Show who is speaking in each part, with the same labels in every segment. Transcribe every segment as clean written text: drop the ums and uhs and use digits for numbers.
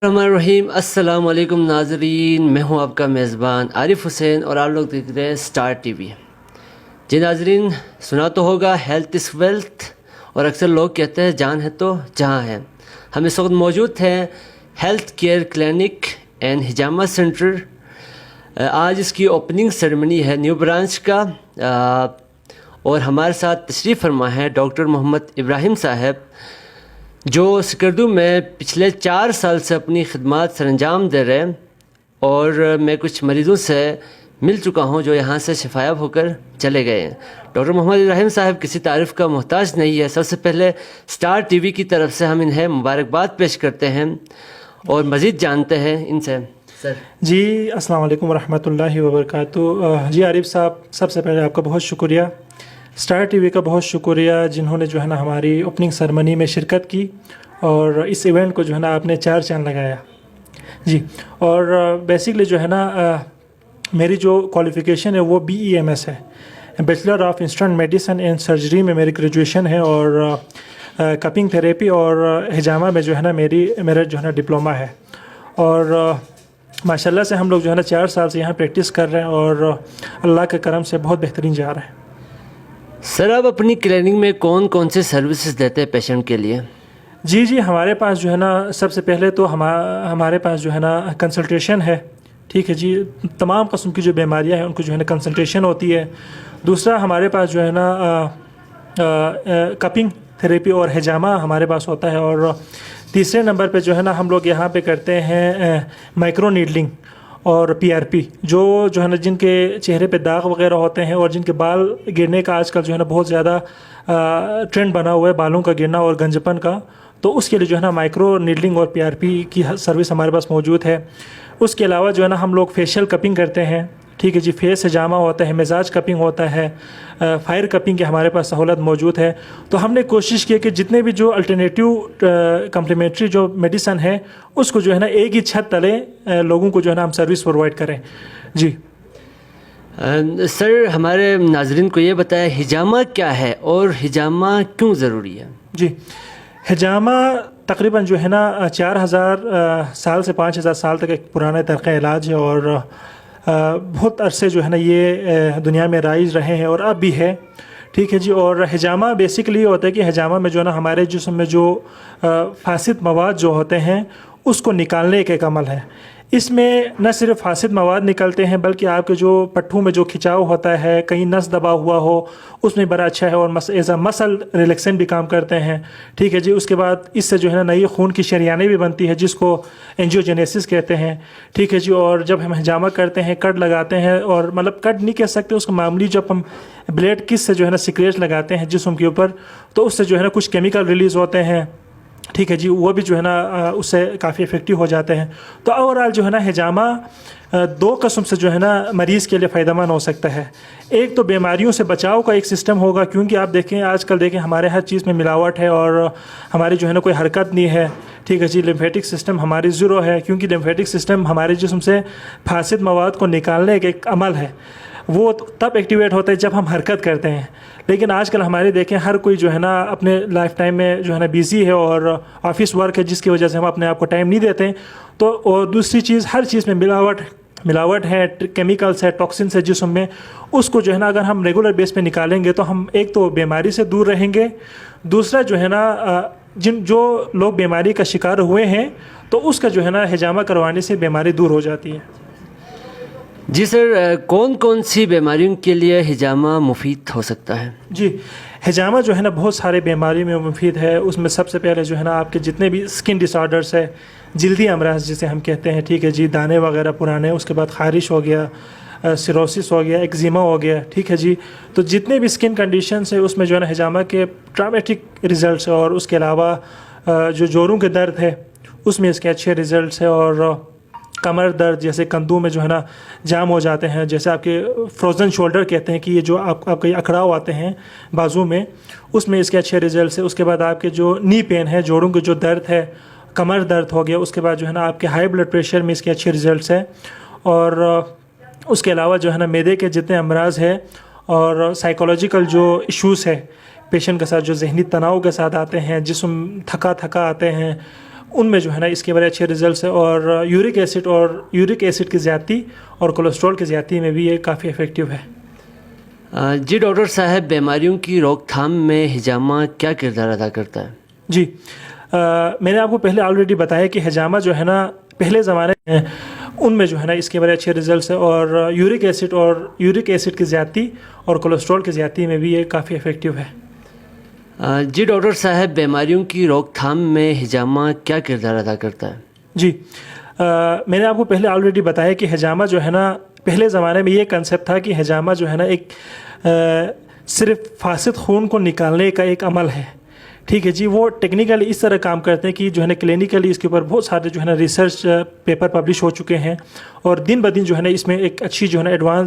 Speaker 1: الرحیم السلام علیکم ناظرین، میں ہوں آپ کا میزبان عارف حسین اور آپ لوگ دیکھ رہے ہیں اسٹار ٹی وی۔ جی ناظرین، سنا تو ہوگا ہیلتھ از ویلتھ، اور اکثر لوگ کہتے ہیں جان ہے تو جہاں ہے۔ ہم اس وقت موجود ہیں ہیلتھ کیئر کلینک اینڈ ہجامہ سینٹر۔ آج اس کی اوپننگ سیرمنی ہے نیو برانچ کا، اور ہمارے ساتھ تشریف فرما ہے ڈاکٹر محمد ابراہیم صاحب، جو سکردو میں پچھلے 4 سال سے اپنی خدمات سر انجام دے رہے ہیں، اور میں کچھ مریضوں سے مل چکا ہوں جو یہاں سے شفایاب ہو کر چلے گئے ہیں۔ ڈاکٹر محمد ابراہیم صاحب کسی تعریف کا محتاج نہیں ہے۔ سب سے پہلے اسٹار ٹی وی کی طرف سے ہم انہیں مبارکباد پیش کرتے ہیں اور مزید جانتے ہیں ان سے۔ سر
Speaker 2: جی السلام علیکم ورحمۃ اللہ وبرکاتہ۔ جی عارف صاحب، سب سے پہلے آپ کا بہت شکریہ، اسٹار ٹی وی کا بہت شکریہ جنہوں نے جو ہے نا ہماری اوپننگ سرمنی میں شرکت کی، اور اس ایونٹ کو جو ہے نا آپ نے 4 چاند لگایا۔ جی، اور بیسکلی جو ہے نا میری جو کوالیفیکیشن ہے وہ BEMS ہے، bachelor of instant medicine and surgery میں میری گریجویشن ہے، اور کپنگ تھراپی اور ہجامہ میں جو ہے نا میرا جو ہے نا ڈپلومہ ہے، اور ماشاءاللہ سے ہم لوگ جو ہے نا 4 سال سے یہاں پریکٹس کر رہے ہیں، اور اللہ کے کرم سے بہت بہترین جا رہا ہے۔
Speaker 1: سر، آپ اپنی کلینک میں کون کون سے سروسز دیتے ہیں پیشنٹ کے لیے؟
Speaker 2: جی ہمارے پاس جو ہے نا سب سے پہلے تو ہمارے پاس جو ہے نا کنسلٹیشن ہے، ٹھیک ہے جی، تمام قسم کی جو بیماریاں ہیں ان کو جو ہے نا کنسلٹیشن ہوتی ہے۔ دوسرا ہمارے پاس جو ہے نا کپنگ تھراپی اور ہجامہ ہمارے پاس ہوتا ہے، اور تیسرے نمبر پہ جو ہے نا ہم لوگ یہاں پہ کرتے ہیں مائکرو نیڈلنگ اور PRP، جو ہے نا جن کے چہرے پہ داغ وغیرہ ہوتے ہیں اور جن کے بال گرنے کا آج کل جو ہے نا بہت زیادہ ٹرینڈ بنا ہوا ہے، بالوں کا گرنا اور گنجپن کا، تو اس کے لیے جو ہے نا مائکرو نیڈلنگ اور PRP کی سروس ہمارے پاس موجود ہے۔ اس کے علاوہ جو ہے نا ہم لوگ فیشیل کپنگ کرتے ہیں، ٹھیک ہے جی، فیس ہجامہ ہوتا ہے، مزاج کپنگ ہوتا ہے، فائر کپنگ کی ہمارے پاس سہولت موجود ہے۔ تو ہم نے کوشش کی کہ جتنے بھی جو الٹرنیٹیو کمپلیمنٹری جو میڈیسن ہے اس کو جو ہے نا ایک ہی چھت تلے لوگوں کو جو ہے نا ہم سروس پرووائڈ کریں۔ جی
Speaker 1: سر، ہمارے ناظرین کو یہ بتائیں ہجامہ کیا ہے اور ہجامہ کیوں ضروری ہے؟
Speaker 2: جی، ہجامہ تقریباً جو ہے نا 4000 سال سے 5000 سال تک ایک پرانا طریقہ علاج ہے، اور بہت عرصے جو ہے نا یہ دنیا میں رائج رہے ہیں اور اب بھی ہے، ٹھیک ہے جی۔ اور ہجامہ بیسکلی یہ ہوتا ہے کہ ہجامہ میں جو ہے نا ہمارے جسم میں جو فاسد مواد جو ہوتے ہیں اس کو نکالنے کا ایک عمل ہے۔ اس میں نہ صرف فاسد مواد نکلتے ہیں بلکہ آپ کے جو پٹھوں میں جو کھچاؤ ہوتا ہے، کہیں نس دبا ہوا ہو، اس میں بڑا اچھا ہے، اور ایز اے مسل ریلیکسنٹ بھی کام کرتے ہیں، ٹھیک ہے جی۔ اس کے بعد اس سے جو ہے نا نئی خون کی شریانیں بھی بنتی ہے جس کو اینجیوجینیسس کہتے ہیں، ٹھیک ہے جی۔ اور جب ہم ہجامہ کرتے ہیں، کٹ لگاتے ہیں، اور مطلب کٹ نہیں کہہ سکتے اس کو، معمولی جب ہم بلیڈ کس سے جو ہے نا سکریچ لگاتے ہیں جسم کے اوپر، تو اس سے جو ہے نا کچھ کیمیکل ریلیز ہوتے ہیں، ٹھیک ہے جی، وہ بھی جو ہے نا اس سے کافی افیکٹو ہو جاتے ہیں۔ تو اوورآل جو ہے نا ہجامہ 2 قسم سے جو ہے نا مریض کے لیے فائدہ مند ہو سکتا ہے۔ ایک تو بیماریوں سے بچاؤ کا ایک سسٹم ہوگا، کیونکہ آپ دیکھیں آج کل دیکھیں ہمارے ہر چیز میں ملاوٹ ہے، اور ہماری جو ہے نا کوئی حرکت نہیں ہے، ٹھیک ہے جی۔ لیمفیٹک سسٹم ہماری زیرو ہے، کیونکہ لیمفیٹک سسٹم ہمارے جسم سے فاسد مواد کو نکالنے کا ایک عمل ہے، وہ تب ایکٹیویٹ ہوتا ہے جب ہم حرکت کرتے ہیں۔ لیکن آج کل ہمارے دیکھیں ہر کوئی جو ہے نا اپنے لائف ٹائم میں جو ہے نا بیزی ہے، اور آفس ورک ہے جس کی وجہ سے ہم اپنے آپ کو ٹائم نہیں دیتے، تو اور دوسری چیز ہر چیز میں ملاوٹ ہے، کیمیکلس ہے، ٹاکسنس ہے جسم میں، اس کو جو ہے نا اگر ہم ریگولر بیس پہ نکالیں گے تو ہم ایک تو بیماری سے دور رہیں گے، دوسرا جو ہے نا جو لوگ بیماری کا شکار ہوئے ہیں تو اس کا جو ہے نا ہجامہ کروانے سے بیماری دور ہو جاتی ہے۔
Speaker 1: جی سر، کون کون سی بیماریوں کے لیے ہجامہ مفید ہو سکتا ہے؟
Speaker 2: جی، ہجامہ جو ہے نا بہت سارے بیماری میں مفید ہے۔ اس میں سب سے پہلے جو ہے نا آپ کے جتنے بھی اسکن ڈس آرڈرس ہے، جلدی امراض جسے ہم کہتے ہیں، ٹھیک ہے جی، دانے وغیرہ پرانے، اس کے بعد خارش ہو گیا، سیروسس ہو گیا، ایکزیما ہو گیا، ٹھیک ہے جی، تو جتنے بھی اسکن کنڈیشنس ہیں اس میں جو ہے نا ہجامہ کے ٹرامیٹک ریزلٹس ہے، اور اس کے علاوہ جو جوڑوں کے درد ہے اس میں اس کے اچھے ریزلٹس ہے، اور کمر درد جیسے کندھوں میں جو ہے نا جام ہو جاتے ہیں، جیسے آپ کے فروزن شولڈر کہتے ہیں کہ یہ جو آپ کے اکڑاؤ آتے ہیں بازو میں، اس میں اس کے اچھے ریزلٹس ہیں۔ اس کے بعد آپ کے جو نی پین ہے، جوڑوں کے جو درد ہے، کمر درد ہو گیا، اس کے بعد جو ہے نا آپ کے ہائی بلڈ پریشر میں اس کے اچھے ریزلٹس ہیں، اور اس کے علاوہ جو ہے نا معدے کے جتنے امراض ہیں اور سائیکولوجیکل جو ایشوز ہے پیشنٹ کے ساتھ، جو ذہنی تناؤ کے ساتھ آتے ہیں، جسم تھکا آتے ہیں، ان میں جو ہے نا اس کے بڑے اچھے رزلٹس ہیں، اور یورک ایسڈ کی زیادتی اور کولیسٹرول کی زیادتی میں بھی یہ کافی افیکٹو ہے۔
Speaker 1: جی ڈاکٹر صاحب، بیماریوں کی روک تھام میں حجامہ کیا کردار ادا کرتا ہے؟
Speaker 2: جی میں نے آپ کو پہلے آلریڈی بتایا کہ حجامہ جو ہے نا پہلے زمانے میں ان میں جو ہے نا اس کے بڑے اچھے رزلٹس ہیں، اور یورک ایسڈ کی زیادتی اور کولیسٹرول کی زیادتی میں بھی یہ کافی افیکٹو ہے۔
Speaker 1: جی ڈاکٹر صاحب، بیماریوں کی روک تھام میں حجامہ کیا کردار ادا کرتا ہے؟
Speaker 2: جی میں نے آپ کو پہلے آلریڈی بتایا کہ حجامہ جو ہے نا پہلے زمانے میں یہ کنسیپٹ تھا کہ حجامہ جو ہے نا ایک صرف فاسد خون کو نکالنے کا ایک عمل ہے، ٹھیک ہے جی۔ وہ ٹیکنیکلی اس طرح کام کرتے ہیں کہ جو ہے نا کلینکلی اس کے اوپر بہت سارے جو ہے نا ریسرچ پیپر پبلش ہو چکے ہیں، اور دن بدن جو ہے نا اس میں ایک اچھی جو ہے نا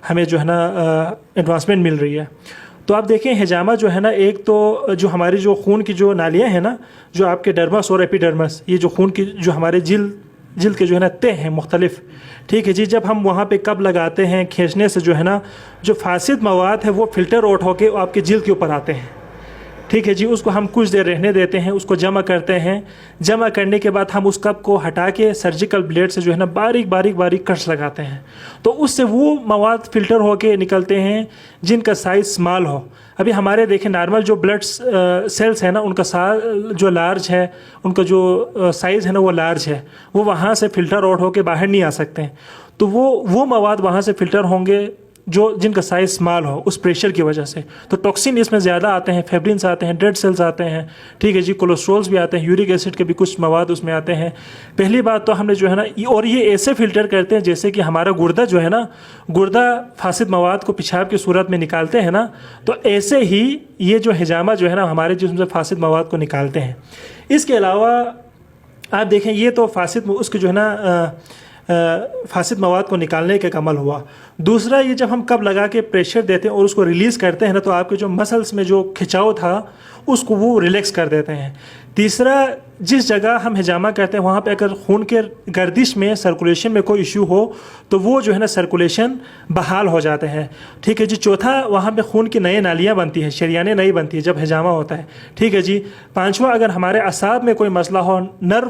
Speaker 2: ہمیں جو ہے نا ایڈوانسمنٹ مل رہی ہے۔ تو آپ دیکھیں حجامہ جو ہے نا ایک تو جو ہماری جو خون کی جو نالیاں ہیں نا، جو آپ کے ڈرمس اور ایپیڈرمس، یہ جو خون کی جو ہمارے جلد کے جو ہے نا تہ ہیں مختلف، ٹھیک ہے جی، جب ہم وہاں پہ کب لگاتے ہیں کھینچنے سے جو ہے نا جو فاسد مواد ہے وہ فلٹر آؤٹ ہو کے آپ کے جلد کے اوپر آتے ہیں، ٹھیک ہے جی۔ اس کو ہم کچھ دیر رہنے دیتے ہیں، اس کو جمع کرتے ہیں، جمع کرنے کے بعد ہم اس کپ کو ہٹا کے سرجیکل بلیڈ سے جو ہے نا باریک کٹس لگاتے ہیں، تو اس سے وہ مواد فلٹر ہو کے نکلتے ہیں جن کا سائز اسمال ہو۔ ابھی ہمارے دیکھیں نارمل جو بلڈ سیلس ہیں نا، ان کا جو لارج ہے، ان کا جو سائز ہے نا وہ لارج ہے، وہ وہاں سے فلٹر آؤٹ ہو کے باہر نہیں آ سکتے ہیں، تو وہ مواد وہاں سے فلٹر ہوں گے جن کا سائز اسمال ہو اس پریشر کی وجہ سے، تو ٹاکسین اس میں زیادہ آتے ہیں، فیبرنس آتے ہیں، ڈیڈ سیلز آتے ہیں، ٹھیک ہے جی، کولیسٹرولز بھی آتے ہیں، یورک ایسڈ کے بھی کچھ مواد اس میں آتے ہیں۔ پہلی بات تو ہم نے جو ہے نا، اور یہ ایسے فلٹر کرتے ہیں جیسے کہ ہمارا گردہ جو ہے نا، گردہ فاسد مواد کو پیشاب کی صورت میں نکالتے ہیں نا، تو ایسے ہی یہ جو حجامہ جو ہے نا ہمارے جسم سے فاسد مواد کو نکالتے ہیں۔ اس کے علاوہ آپ دیکھیں یہ تو اس کے جو ہے نا فاسد مواد کو نکالنے کا عمل ہوا۔ دوسرا یہ جب ہم کب لگا کے پریشر دیتے ہیں اور اس کو ریلیز کرتے ہیں نا، تو آپ کے جو مسلس میں جو کھچاؤ تھا اس کو وہ ریلیکس کر دیتے ہیں۔ تیسرا، جس جگہ ہم حجامہ کرتے ہیں وہاں پہ اگر خون کے گردش میں سرکولیشن میں کوئی ایشو ہو تو وہ جو ہے نا سرکولیشن بحال ہو جاتے ہیں، ٹھیک ہے جی۔ چوتھا، وہاں پہ خون کی نئے نالیاں بنتی ہیں، شریانیں نئی بنتی ہیں جب حجامہ ہوتا ہے، ٹھیک ہے جی۔ پانچواں، اگر ہمارے اعصاب میں کوئی مسئلہ ہو، نرو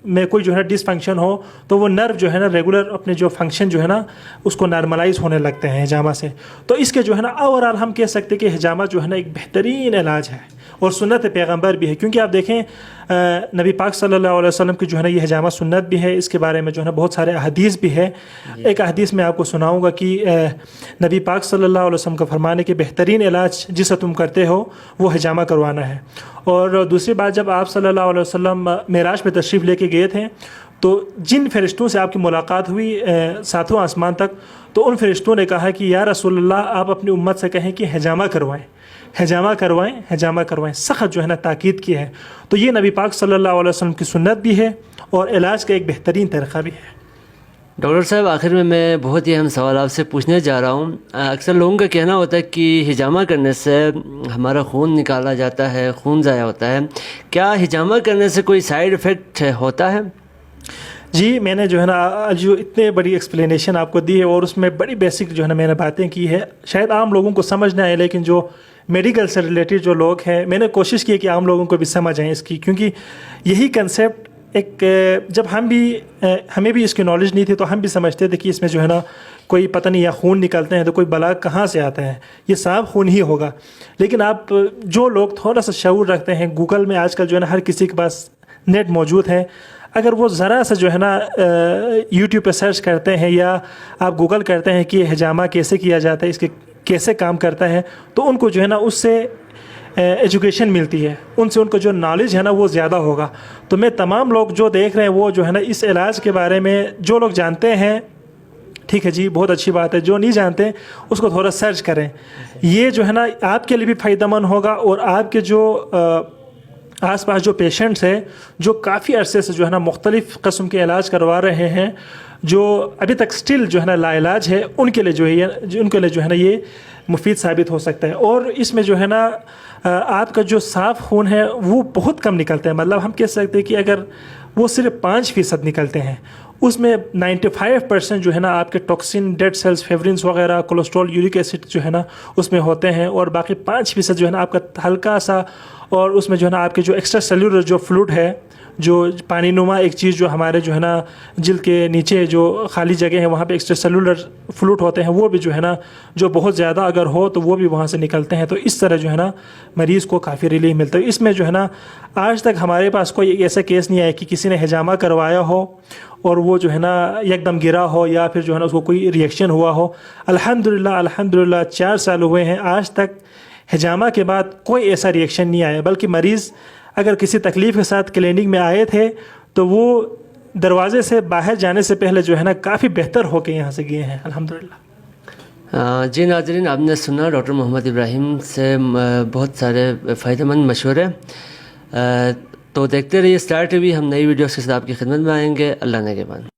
Speaker 2: میں کوئی جو ہے ڈس فنکشن ہو، تو وہ نرو جو ہے نا ریگولر اپنے جو فنکشن جو ہے نا اس کو نارملائز ہونے لگتے ہیں حجامہ سے۔ تو اس کے جو ہے نا اوورآل ہم کہہ سکتے کہ حجامہ جو ہے نا ایک بہترین علاج ہے اور سنت پیغمبر بھی ہے، کیونکہ آپ دیکھیں نبی پاک صلی اللہ علیہ وسلم کی جو ہے نا یہ حجامہ سنت بھی ہے، اس کے بارے میں جو ہے نا بہت سارے احادیث بھی ہے۔ ایک احادیث میں آپ کو سناؤں گا کہ نبی پاک صلی اللہ علیہ وسلم کا فرمانے کہ بہترین علاج جسے تم کرتے ہو وہ حجامہ کروانا ہے۔ اور دوسری بات، جب آپ صلی اللہ علیہ وسلم معراج پہ تشریف لے کے گئے تھے تو جن فرشتوں سے آپ کی ملاقات ہوئی 7واں آسمان تک، تو ان فرشتوں نے کہا کہ یا رسول اللہ، آپ اپنی امت سے کہیں کہ حجامہ کروائیں، حجامہ کروائیں، حجامہ کروائیں، سخت جو ہے نا تاکید کی ہے۔ تو یہ نبی پاک صلی اللہ علیہ وسلم کی سنت بھی ہے اور علاج کا ایک بہترین طریقہ بھی ہے۔
Speaker 1: ڈاکٹر صاحب، آخر میں بہت ہی اہم سوال آپ سے پوچھنے جا رہا ہوں۔ اکثر لوگوں کا کہنا ہوتا ہے کہ حجامہ کرنے سے ہمارا خون نکالا جاتا ہے، خون ضائع ہوتا ہے، کیا حجامہ کرنے سے کوئی سائیڈ افیکٹ ہوتا ہے؟
Speaker 2: جی، میں نے جو ہے نا جو اتنے بڑی ایکسپلینیشن آپ کو دی ہے اور اس میں بڑی بیسک جو ہے نا میں نے باتیں کی ہے، شاید عام لوگوں کو سمجھ نہ آئے، لیکن جو میڈیکل سے ریلیٹڈ جو لوگ ہیں، میں نے کوشش کی کہ عام لوگوں کو بھی سمجھ آئیں اس کی، کیونکہ یہی کنسیپٹ جب ہمیں بھی اس کی نالج نہیں تھی تو ہم بھی سمجھتے تھے کہ اس میں جو ہے نا کوئی پتہ نہیں یا خون نکلتے ہیں تو کوئی بلا کہاں سے آتا ہے، یہ صاف خون ہی ہوگا۔ لیکن آپ جو لوگ تھوڑا سا شعور رکھتے ہیں، گوگل میں آج کل جو ہے نا ہر کسی کے پاس نیٹ موجود ہے، اگر وہ ذرا سا جو ہے نا یوٹیوب پہ سرچ کرتے ہیں یا آپ گوگل کرتے ہیں کہ یہ حجامہ کیسے کیا جاتا ہے، اس کے کیسے کام کرتا ہے، تو ان کو جو ہے نا اس سے ایجوکیشن ملتی ہے، ان سے ان کو جو نالج ہے نا وہ زیادہ ہوگا۔ تو میں تمام لوگ جو دیکھ رہے ہیں وہ جو ہے نا اس علاج کے بارے میں جو لوگ جانتے ہیں، ٹھیک ہے جی، بہت اچھی بات ہے، جو نہیں جانتے اس کو تھوڑا سرچ کریں، یہ جو ہے نا آپ کے لیے بھی فائدہ مند ہوگا، اور آپ کے جو آس پاس جو پیشنٹس ہیں جو کافی عرصے سے جو ہے نا مختلف قسم کے علاج کروا رہے ہیں، جو ابھی تک سٹل جو ہے نا لا علاج ہے، ان کے لیے جو ہے نا یہ مفید ثابت ہو سکتا ہے۔ اور اس میں جو ہے نا آپ کا جو صاف خون ہے وہ بہت کم نکلتا ہے، مطلب ہم کہہ سکتے ہیں کہ اگر وہ صرف 5% نکلتے ہیں، اس میں 95% جو ہے نا آپ کے ٹاکسن، ڈیڈ سیلز، فیورنس وغیرہ، کولیسٹرول، یورک ایسڈ جو ہے نا اس میں ہوتے ہیں، اور باقی 5% جو ہے نا آپ کا ہلکا سا، اور اس میں جو ہے نا آپ کے جو ایکسٹرا سیلولر جو فلوئڈ ہے، جو پانی نما ایک چیز جو ہمارے جو ہے نا جلد کے نیچے جو خالی جگہ ہے وہاں پہ ایکسٹرا سیلولر فلوئڈ ہوتے ہیں، وہ بھی جو ہے نا جو بہت زیادہ اگر ہو تو وہ بھی وہاں سے نکلتے ہیں، تو اس طرح جو ہے نا مریض کو کافی ریلیف ملتا ہے۔ اس میں جو ہے نا آج تک ہمارے پاس کوئی ایسا کیس نہیں آیا کہ کسی نے حجامہ کروایا ہو اور وہ جو ہے نا یک دم گرا ہو یا پھر جو ہے نا اس کو کوئی ریئیکشن ہوا ہو۔ الحمدللہ 4 سال ہوئے ہیں، آج تک حجامہ کے بعد کوئی ایسا ریئیکشن نہیں آیا، بلکہ مریض اگر کسی تکلیف کے ساتھ کلینک میں آئے تھے تو وہ دروازے سے باہر جانے سے پہلے جو ہے نا کافی بہتر ہو کے یہاں سے گئے ہیں الحمدللہ۔
Speaker 1: جی ناظرین، آپ نے سنا ڈاکٹر محمد ابراہیم سے بہت سارے فائدہ مند مشورے، تو دیکھتے رہیے اسٹار ٹی وی، ہم نئی ویڈیوز کے ساتھ آپ کی خدمت میں آئیں گے۔ اللہ نگہبان۔